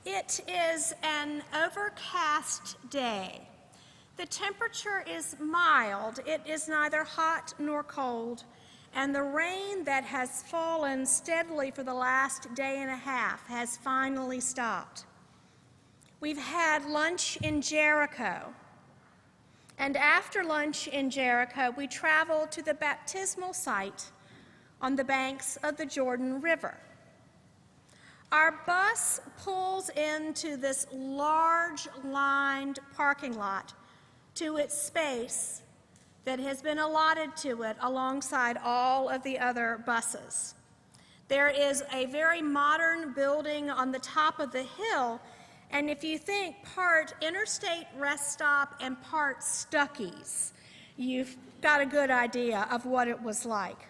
It is an overcast day. The temperature is mild. It is neither hot nor cold, and the rain that has fallen steadily for the last day and a half has finally stopped. We've had lunch in Jericho, and after lunch in Jericho, we traveled to the baptismal site on the banks of the Jordan River. Our bus pulls into this large lined parking lot to its space that has been allotted to it alongside all of the other buses. There is a very modern building on the top of the hill, and if you think part interstate rest stop and part Stuckey's, you've got a good idea of what it was like.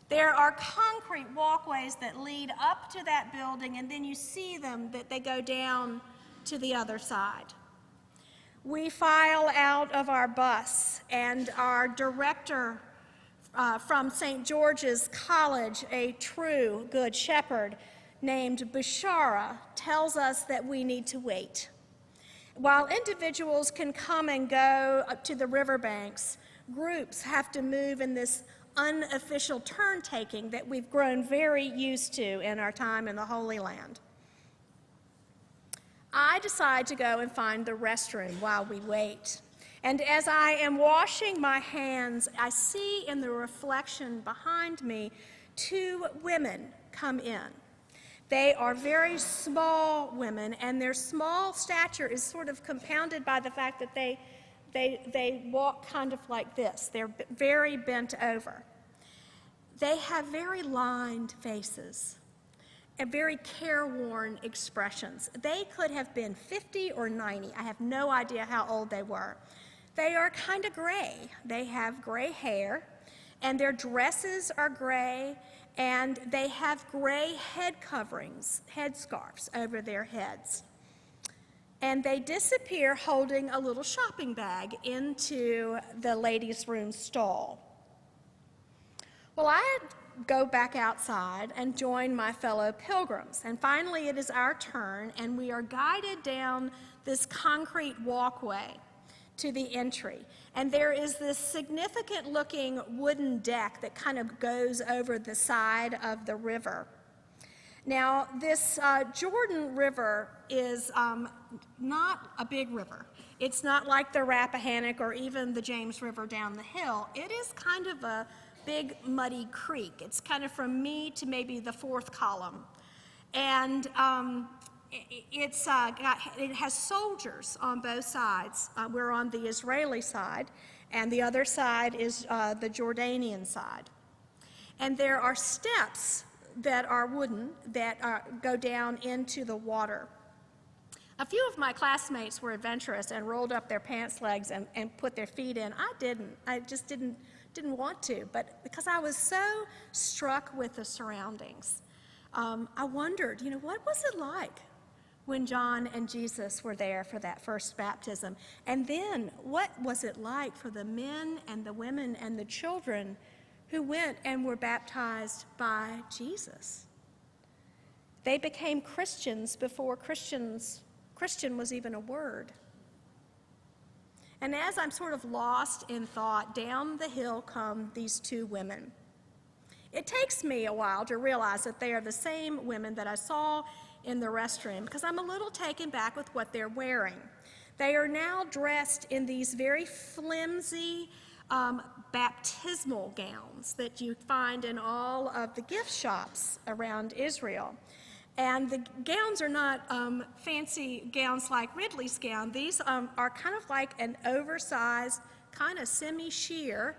There are concrete walkways that lead up to that building, and then you see them that they go down to the other side. We file out of our bus, and our director from St. George's College, a true good shepherd named Bashara, tells us that we need to wait. While individuals can come and go up to the riverbanks, groups have to move in this unofficial turn-taking that we've grown very used to in our time in the Holy Land. I decide to go and find the restroom while we wait. And as I am washing my hands, I see in the reflection behind me 2 women come in. They are very small women, and their small stature is sort of compounded by the fact that they walk kind of like this. They're very bent over. They have very lined faces and very careworn expressions. They could have been 50 or 90. I have no idea how old they were. They are kind of gray. They have gray hair, and their dresses are gray, and they have gray head coverings, headscarves over their heads. And they disappear holding a little shopping bag into the ladies' room stall. Well, I go back outside and join my fellow pilgrims. And finally, it is our turn, and we are guided down this concrete walkway to the entry. And there is this significant-looking wooden deck that kind of goes over the side of the river. Now, this Jordan River is not a big river. It's not like the Rappahannock or even the James River down the hill. It is kind of a big muddy creek. It's kind of from me to maybe the 4th column. And it has soldiers on both sides. We're on the Israeli side, and the other side is the Jordanian side. And there are steps that are wooden that go down into the water. A few of my classmates were adventurous and rolled up their pants legs and put their feet in. I didn't. I just didn't want to, but because I was so struck with the surroundings, I wondered, what was it like when John and Jesus were there for that first baptism? And then what was it like for the men and the women and the children who went and were baptized by Jesus? They became Christians before Christian was even a word. And as I'm sort of lost in thought, down the hill come these 2 women. It takes me a while to realize that they are the same women that I saw in the restroom, because I'm a little taken back with what they're wearing. They are now dressed in these very flimsy baptismal gowns that you find in all of the gift shops around Israel. And the gowns are not fancy gowns like Ridley's gown. These are kind of like an oversized, kind of semi-sheer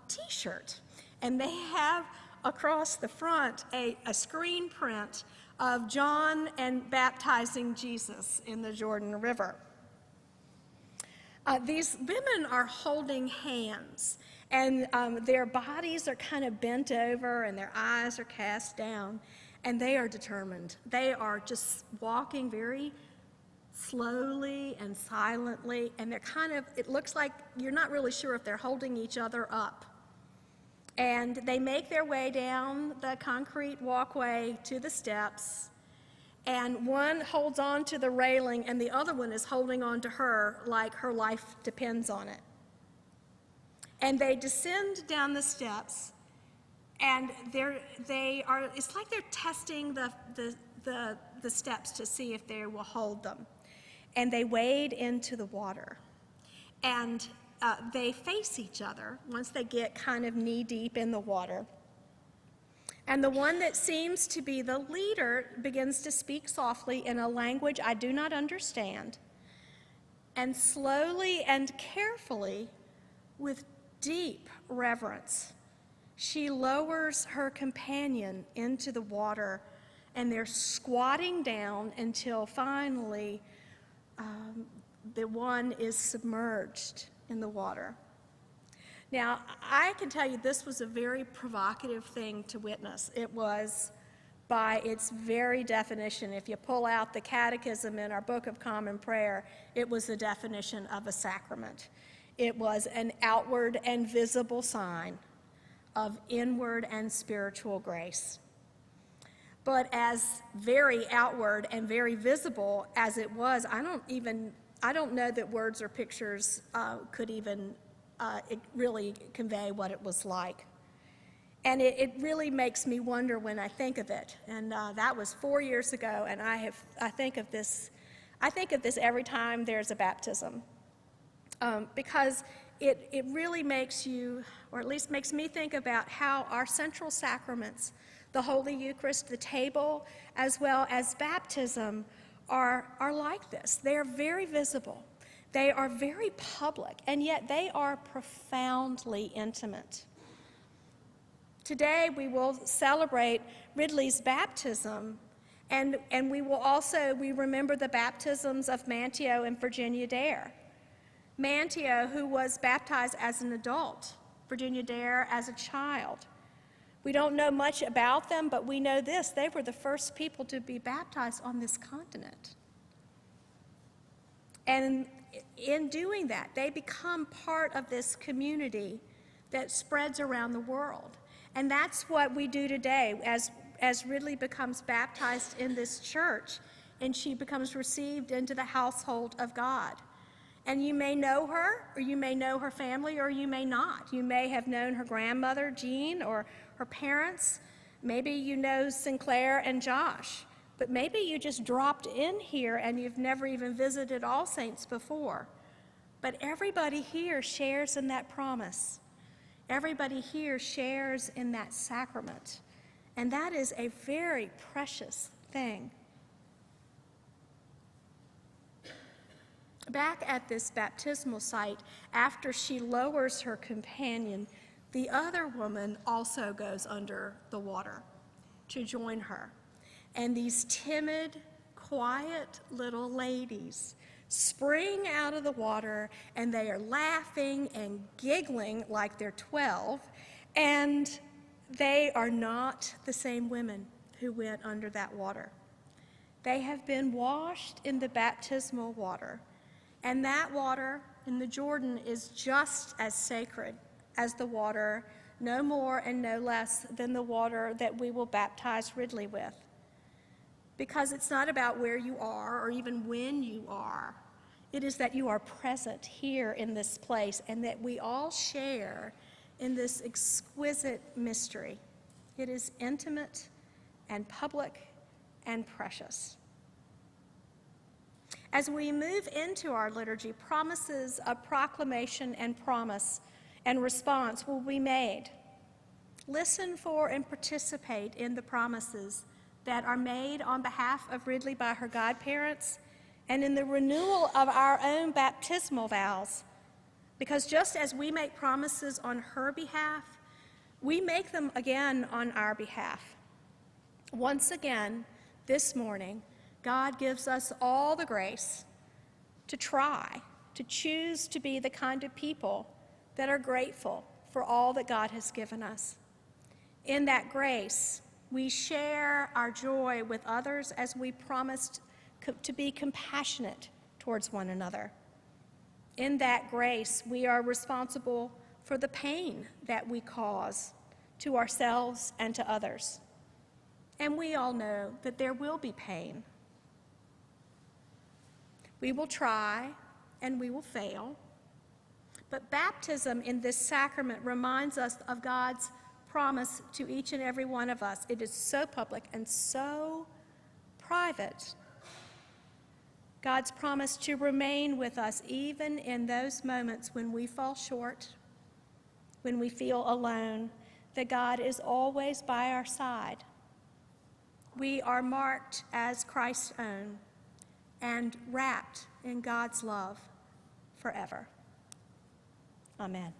t-shirt. And they have across the front a screen print of John and baptizing Jesus in the Jordan River. These women are holding hands, and their bodies are kind of bent over and their eyes are cast down. And they are determined. They are just walking very slowly and silently, and they're it looks like you're not really sure if they're holding each other up. And they make their way down the concrete walkway to the steps, and and one holds on to the railing and the other one is holding on to her like her life depends on it. And they descend down the steps, and it's like they're testing the steps to see if they will hold them. And they wade into the water, and they face each other once they get kind of knee-deep in the water. And the one that seems to be the leader begins to speak softly in a language I do not understand. And slowly and carefully, with deep reverence, she lowers her companion into the water, and they're squatting down until finally the one is submerged in the water. Now, I can tell you this was a very provocative thing to witness. It was, by its very definition, if you pull out the catechism in our Book of Common Prayer, it was the definition of a sacrament. It was an outward and visible sign of inward and spiritual grace. But as very outward and very visible as it was, I don't know that words or pictures could even really convey what it was like. And it really makes me wonder when I think of it. And that was 4 years ago, and I think of this every time there's a baptism. Because it really makes you, or at least makes me think about how our central sacraments, the Holy Eucharist, the table, as well as baptism, are like this. They are very visible. They are very public, and yet they are profoundly intimate. Today we will celebrate Ridley's baptism, and we remember the baptisms of Manteo and Virginia Dare. Manteo, who was baptized as an adult, Virginia Dare as a child. We don't know much about them, but we know this: they were the first people to be baptized on this continent. And in doing that, they become part of this community that spreads around the world. And that's what we do today as Ridley becomes baptized in this church, and she becomes received into the household of God. And you may know her, or you may know her family, or you may not. You may have known her grandmother, Jean, or her parents. Maybe you know Sinclair and Josh. But maybe you just dropped in here and you've never even visited All Saints before. But everybody here shares in that promise. Everybody here shares in that sacrament. And that is a very precious thing. Back at this baptismal site, after she lowers her companion, the other woman also goes under the water to join her. And these timid, quiet little ladies spring out of the water, and they are laughing and giggling like they're 12, and they are not the same women who went under that water. They have been washed in the baptismal water, and that water in the Jordan is just as sacred as the water, no more and no less than the water that we will baptize Ridley with. Because it's not about where you are or even when you are. It is that you are present here in this place, and that we all share in this exquisite mystery. It is intimate and public and precious. As we move into our liturgy, promises of proclamation and promise and response will be made. Listen for and participate in the promises that are made on behalf of Ridley by her godparents, and in the renewal of our own baptismal vows. Because just as we make promises on her behalf, we make them again on our behalf. Once again, this morning, God gives us all the grace to try, to choose to be the kind of people that are grateful for all that God has given us. In that grace, we share our joy with others as we promised to be compassionate towards one another. In that grace, we are responsible for the pain that we cause to ourselves and to others. And we all know that there will be pain. We will try and we will fail. But baptism in this sacrament reminds us of God's promise to each and every one of us. It is so public and so private. God's promise to remain with us even in those moments when we fall short, when we feel alone, that God is always by our side. We are marked as Christ's own and wrapped in God's love forever. Amen.